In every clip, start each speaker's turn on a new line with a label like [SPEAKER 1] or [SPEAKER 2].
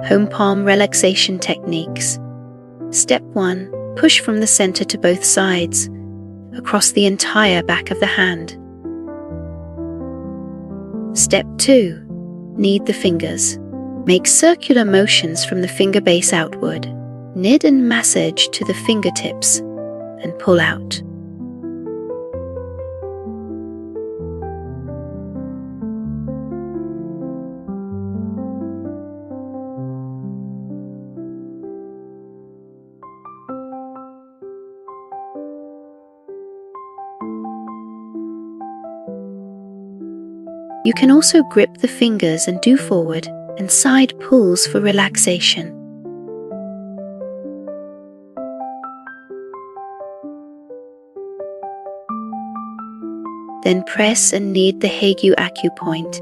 [SPEAKER 1] Home palm relaxation techniques. Step 1. Push from the center to both sides, across the entire back of the hand. Step 2. Knead the fingers. Make circular motions from the finger base outward. Knead and massage to the fingertips and pull out. You can also grip the fingers and do forward and side pulls for relaxation. Then press and knead the acupuncture point.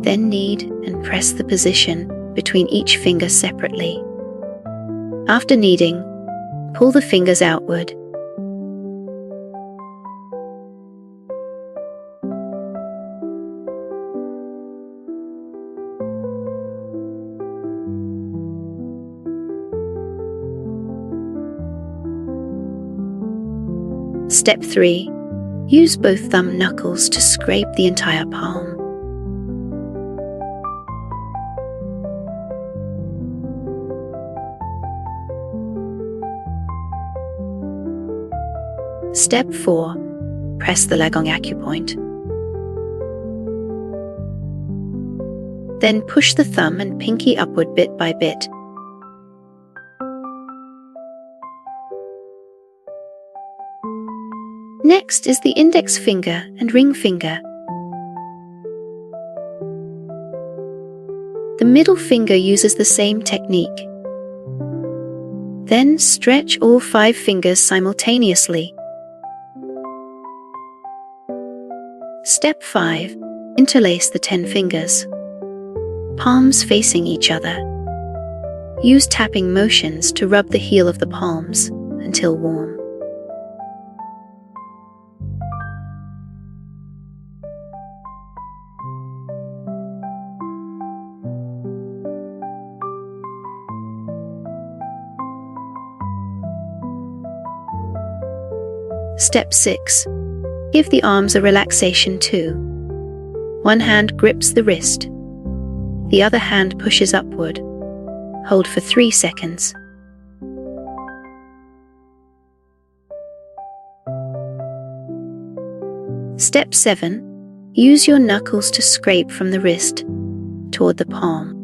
[SPEAKER 1] Then knead and press the position between each finger separately. After kneading, pull the fingers outward. Step 3. Use both thumb knuckles to scrape the entire palm. Step 4. Press the leg on acupoint. Then push the thumb and pinky upward bit by bit. Next is the index finger and ring finger. The middle finger uses the same technique. Then stretch all 5 fingers simultaneously. Step 5. Interlace the 10 fingers. Palms facing each other. Use tapping motions to rub the heel of the palms until warm. Step 6. Give the arms a relaxation too. One hand grips the wrist. The other hand pushes upward. Hold for 3 seconds. Step 7. Use your knuckles to scrape from the wrist toward the palm.